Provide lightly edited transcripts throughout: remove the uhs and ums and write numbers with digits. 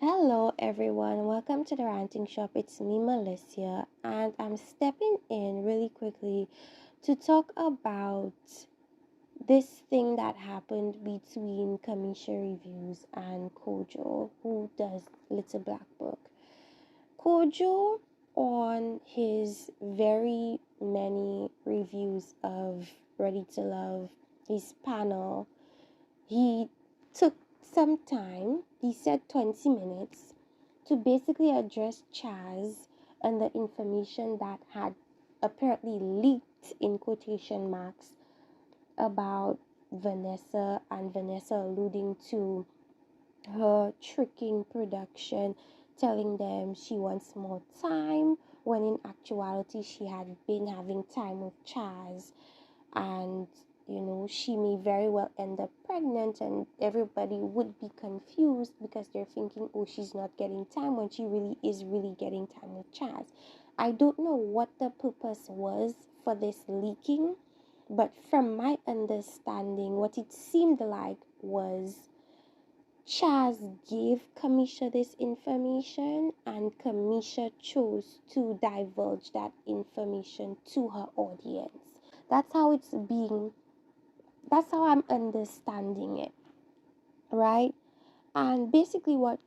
Hello, everyone. Welcome to the Ranting Shop. It's me, Melissa, and I'm stepping in really quickly to talk about this thing that happened between Camiesha Reviews and Kojo, who does Little Black Book. Kojo, on his very many reviews of Ready to Love, his panel, he took some time, he said 20 minutes, to basically address Chaz and the information that had apparently leaked in quotation marks about Vanessa, and Vanessa alluding to her tricking production, telling them she wants more time when in actuality she had been having time with Chaz, and she may very well end up pregnant, and everybody would be confused because they're thinking, oh, she's not getting time, when she really is really getting time with Chaz. I don't know what the purpose was for this leaking, but from my understanding, what it seemed like was Chaz gave Camiesha this information, and Camiesha chose to divulge that information to her audience. That's how it's being, that's how I'm understanding it, right? And basically, what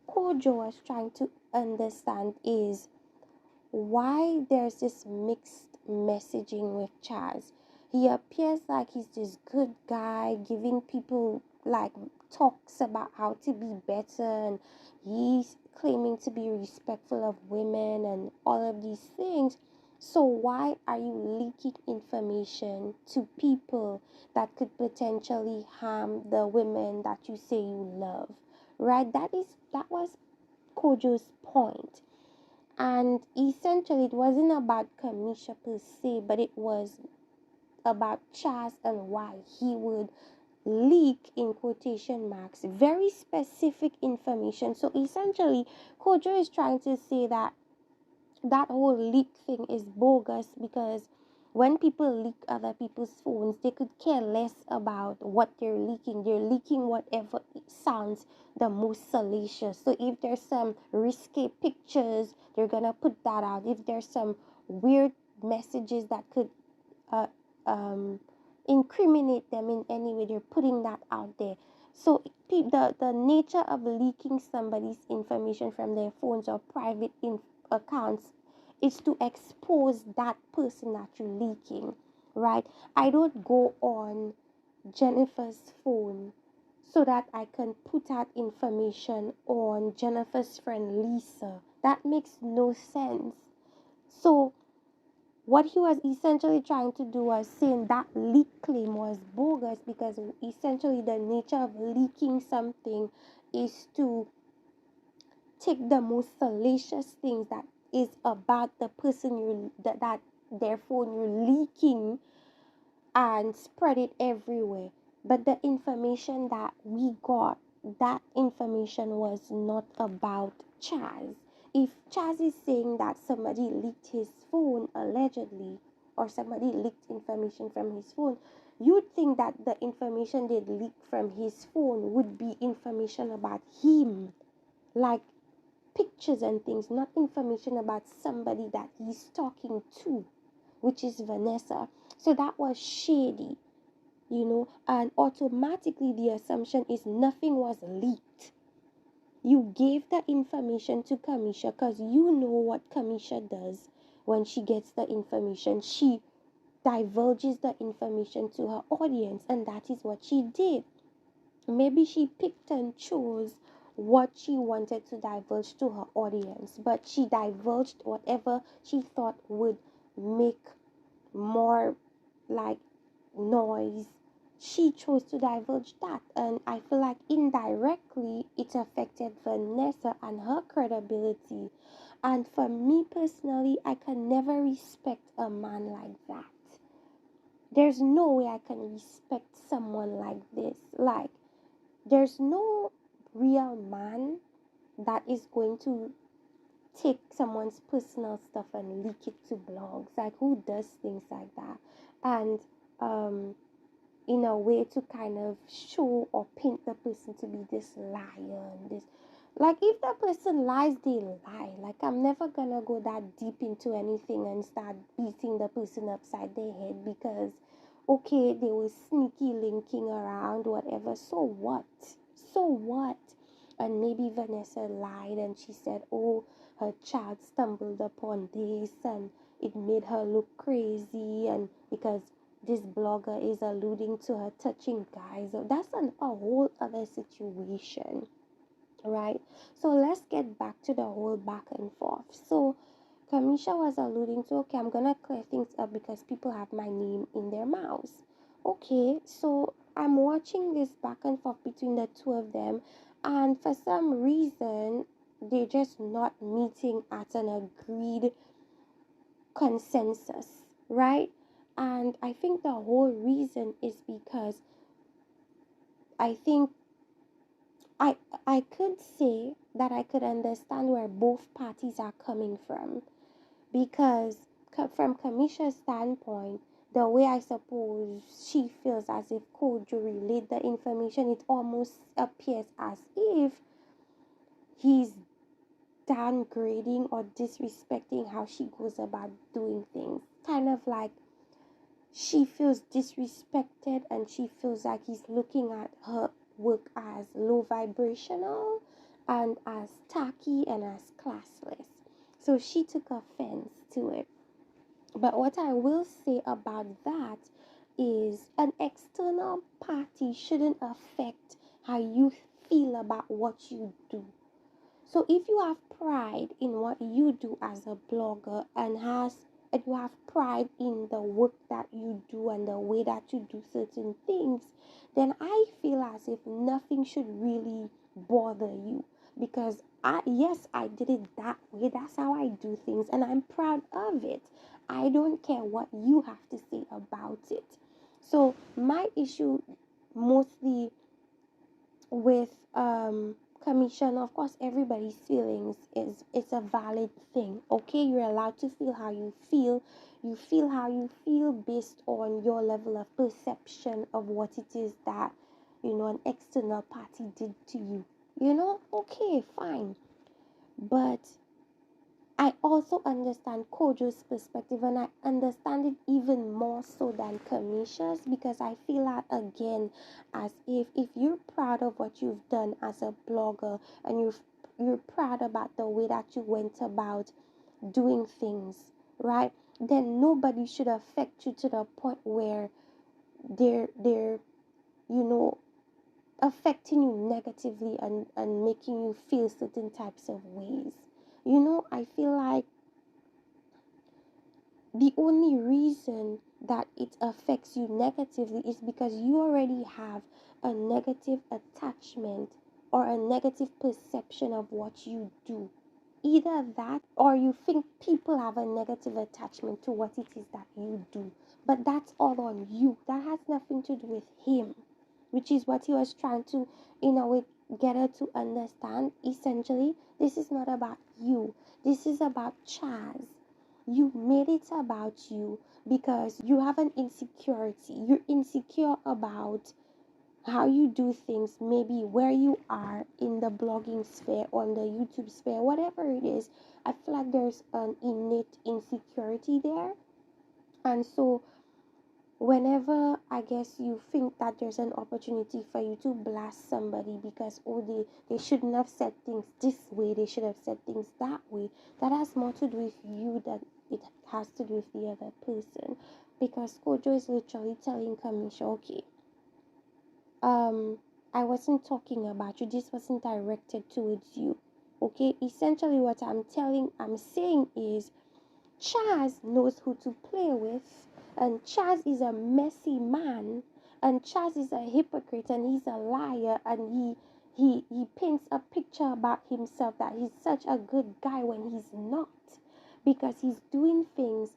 Kojo was trying to understand is why there's this mixed messaging with Chaz. He appears like he's this good guy, giving people like talks about how to be better, and he's claiming to be respectful of women and all of these things. So why are you leaking information to people that could potentially harm the women that you say you love? Right? That was Kojo's point. And essentially, it wasn't about Camiesha per se, but it was about Chaz and why he would leak, in quotation marks, very specific information. So essentially, Kojo is trying to say that that whole leak thing is bogus, because when people leak other people's phones, they could care less about what they're leaking. They're leaking whatever it sounds the most salacious. So if there's some risque pictures, they're gonna put that out. If there's some weird messages that could uh, um, incriminate them in any way, they're putting that out there. So the nature of leaking somebody's information from their phones or private accounts is to expose that person that you're leaking, right? I don't go on Jennifer's phone so that I can put out information on Jennifer's friend Lisa. That makes no sense. So what he was essentially trying to do was saying that leak claim was bogus, because essentially the nature of leaking something is to take the most salacious things that is about the person that their phone you're leaking, and spread it everywhere. But the information that we got, that information was not about Chaz. If Chaz is saying that somebody leaked his phone allegedly, or somebody leaked information from his phone, you'd think that the information they leaked from his phone would be information about him, like pictures and things, not information about somebody that he's talking to, which is Vanessa. So that was shady, and automatically the assumption is nothing was leaked. You gave the information to Camiesha because you know what Camiesha does when she gets the information. She divulges the information to her audience, and that is what she did. Maybe she picked and chose what she wanted to divulge to her audience, but she divulged whatever she thought would make more like noise. She chose to divulge that, and I feel like indirectly it affected Vanessa and her credibility. And for me personally, I can never respect a man like that. There's no way I can respect someone like this. Like, there's no real man that is going to take someone's personal stuff and leak it to blogs. Like, who does things like that? And in a way to kind of show or paint the person to be this liar and this. Like, if the person lies, they lie. Like, I'm never gonna go that deep into anything and start beating the person upside their head because, okay, they were sneaky linking around, whatever. So what? So what? And maybe Vanessa lied and she said, oh, her child stumbled upon this and it made her look crazy, and because this blogger is alluding to her touching guys. So that's a whole other situation, right? So let's get back to the whole back and forth. So Camiesha was alluding to, okay, I'm gonna clear things up because people have my name in their mouths. Okay, so I'm watching this back and forth between the two of them, and for some reason they're just not meeting at an agreed consensus, right? And I think the whole reason is because I think I I could say that I could understand where both parties are coming from, because from Camiesha's standpoint, the way I suppose she feels as if Kojo relayed the information, it almost appears as if he's downgrading or disrespecting how she goes about doing things. Kind of like she feels disrespected and she feels like he's looking at her work as low vibrational and as tacky and as classless. So she took offense to it. But what I will say about that is an external party shouldn't affect how you feel about what you do. So if you have pride in what you do as a blogger and you have pride in the work that you do and the way that you do certain things, then I feel as if nothing should really bother you, because I did it that way. That's how I do things and I'm proud of it. I don't care what you have to say about it. So my issue mostly with Camiesha, and of course everybody's feelings is it's a valid thing. Okay, you're allowed to feel how you feel. You feel how you feel based on your level of perception of what it is that an external party did to you. Okay, fine. But I also understand Kojo's perspective, and I understand it even more so than Camiesha's, because I feel that again, as if you're proud of what you've done as a blogger and you're proud about the way that you went about doing things, right? Then nobody should affect you to the point where they're you know affecting you negatively and making you feel certain types of ways. I feel like the only reason that it affects you negatively is because you already have a negative attachment or a negative perception of what you do. Either that, or you think people have a negative attachment to what it is that you do. But that's all on you. That has nothing to do with him, which is what he was trying to, in a way, get her to understand. Essentially, this is not about you. This is about Chaz. You made it about you because you have an insecurity. You're insecure about how you do things, maybe where you are in the blogging sphere, on the YouTube sphere, whatever it is. I feel like there's an innate insecurity there. And so whenever I guess you think that there's an opportunity for you to blast somebody because they shouldn't have said things this way, they should have said things that way, that has more to do with you than it has to do with the other person. Because Kojo is literally telling Camiesha, okay, I wasn't talking about you, this wasn't directed towards you. Okay, essentially what I'm saying is Chaz knows who to play with, and Chaz is a messy man, and Chaz is a hypocrite, and he's a liar, and he paints a picture about himself that he's such a good guy when he's not, because he's doing things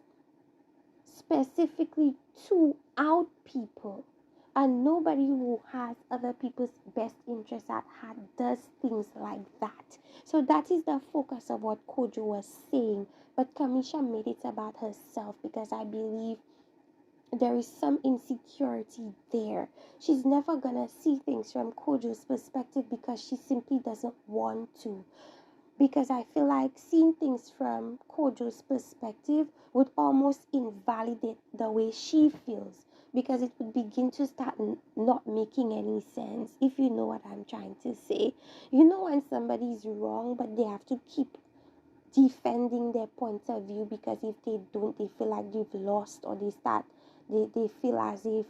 specifically to out people, and nobody who has other people's best interests at heart does things like that. So that is the focus of what Kojo was saying. But Camiesha made it about herself, because I believe there is some insecurity there. She's never gonna see things from Kojo's perspective because she simply doesn't want to. Because I feel like seeing things from Kojo's perspective would almost invalidate the way she feels, because it would begin to start not making any sense, if you know what I'm trying to say. You know, when somebody's wrong, but they have to keep defending their point of view, because if they don't, they feel like they've lost, or they feel as if,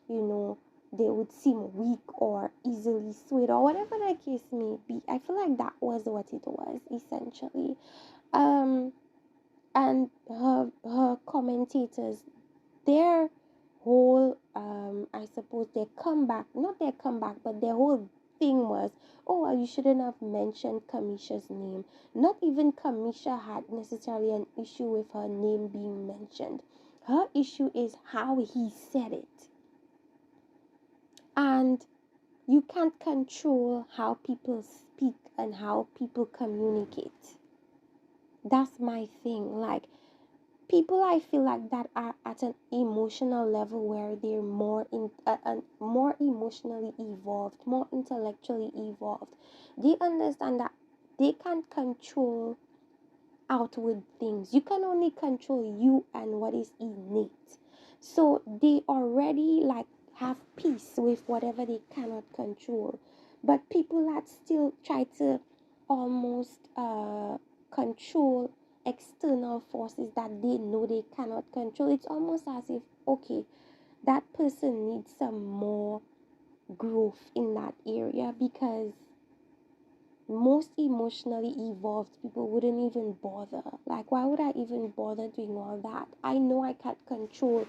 you know, they would seem weak or easily swayed, or whatever the case may be. I feel like that was what it was essentially. um and her commentators, their whole, I suppose their comeback, not their comeback, but their whole thing was, oh well, you shouldn't have mentioned Camiesha's name. Not even Camiesha had necessarily an issue with her name being mentioned. Her issue is how he said it. And you can't control how people speak and how people communicate. That's my thing. Like, people, I feel like, that are at an emotional level where they're more emotionally evolved, more intellectually evolved, they understand that they can't control outward things. You can only control you and what is innate. So they already like have peace with whatever they cannot control. But people that still try to almost control external forces that they know they cannot control, it's almost as if, okay, that person needs some more growth in that area, because most emotionally evolved people wouldn't even bother. Like, why would I even bother doing all that? I know I can't control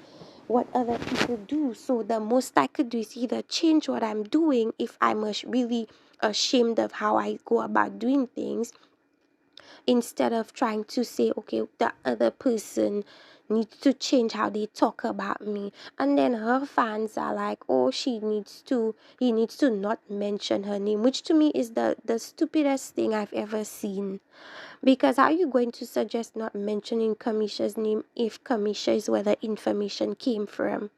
what other people do. So the most I could do is either change what I'm doing if I'm really ashamed of how I go about doing things, instead of trying to say, okay, the other person needs to change how they talk about me. And then her fans are like, oh, he needs to not mention her name, which to me is the stupidest thing I've ever seen. Because how are you going to suggest not mentioning Camiesha's name if Camiesha is where the information came from?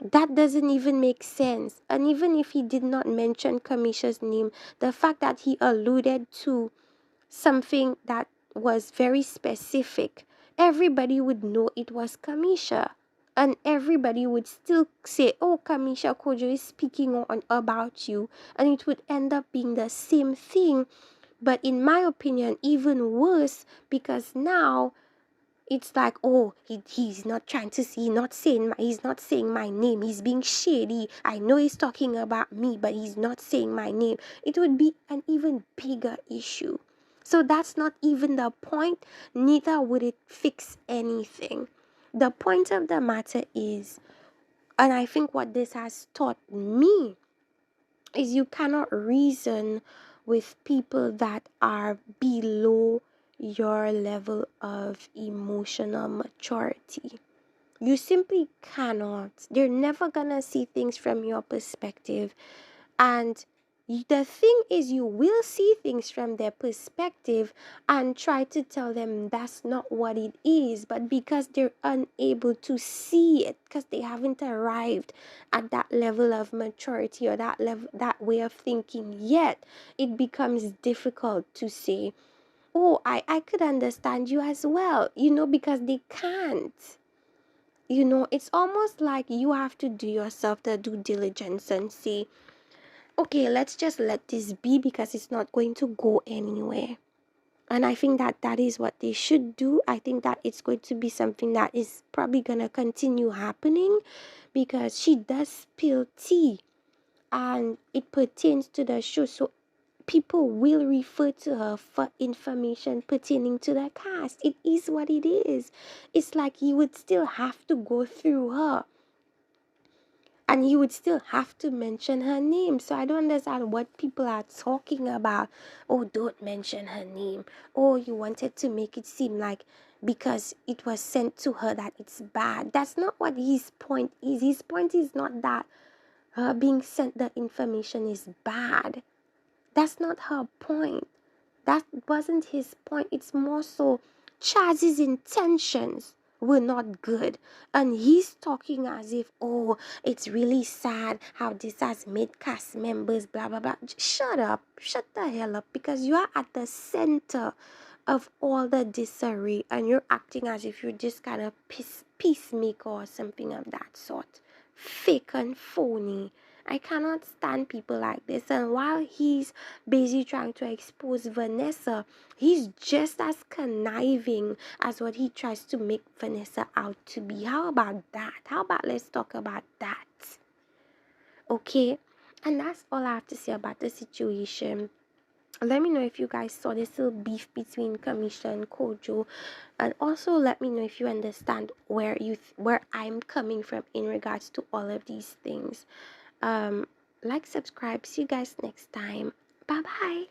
That doesn't even make sense. And even if he did not mention Camiesha's name, the fact that he alluded to something that was very specific, everybody would know it was Camiesha. And everybody would still say, oh, Camiesha, Kojo is speaking on about you. And it would end up being the same thing. But in my opinion, even worse, because now it's like, oh, he's not trying to see, he's not saying my name. He's being shady. I know he's talking about me, but he's not saying my name. It would be an even bigger issue. So that's not even the point. Neither would it fix anything. The point of the matter is, and I think what this has taught me, is you cannot reason with people that are below your level of emotional maturity. You simply cannot. They're never gonna see things from your perspective. And the thing is, you will see things from their perspective and try to tell them that's not what it is. But because they're unable to see it, because they haven't arrived at that level of maturity or that level, that way of thinking yet, it becomes difficult to say, oh, I could understand you as well, because they can't. It's almost like you have to do yourself the due diligence and say, okay, let's just let this be, because it's not going to go anywhere. And I think that that is what they should do. I think that it's going to be something that is probably going to continue happening, because she does spill tea and it pertains to the show. So people will refer to her for information pertaining to the cast. It is what it is. It's like you would still have to go through her. And you would still have to mention her name. So I don't understand what people are talking about. Oh, don't mention her name. Oh, you wanted to make it seem like because it was sent to her that it's bad. That's not what his point is. His point is not that her being sent the information is bad. That's not her point. That wasn't his point. It's more so Chaz's intentions were not good. And he's talking as if, oh, it's really sad how this has made cast members, blah, blah, blah. Shut up. Shut the hell up. Because you are at the center of all the disarray and you're acting as if you're just kind of peacemaker or something of that sort. Fake and phony. I cannot stand people like this. And while he's busy trying to expose Vanessa, he's just as conniving as what he tries to make Vanessa out to be. How about that? How about let's talk about that? Okay? And that's all I have to say about the situation. Let me know if you guys saw this little beef between Camiesha and Kojo, and also let me know if you understand where I'm coming from in regards to all of these things. Like, subscribe. See you guys next time. Bye bye.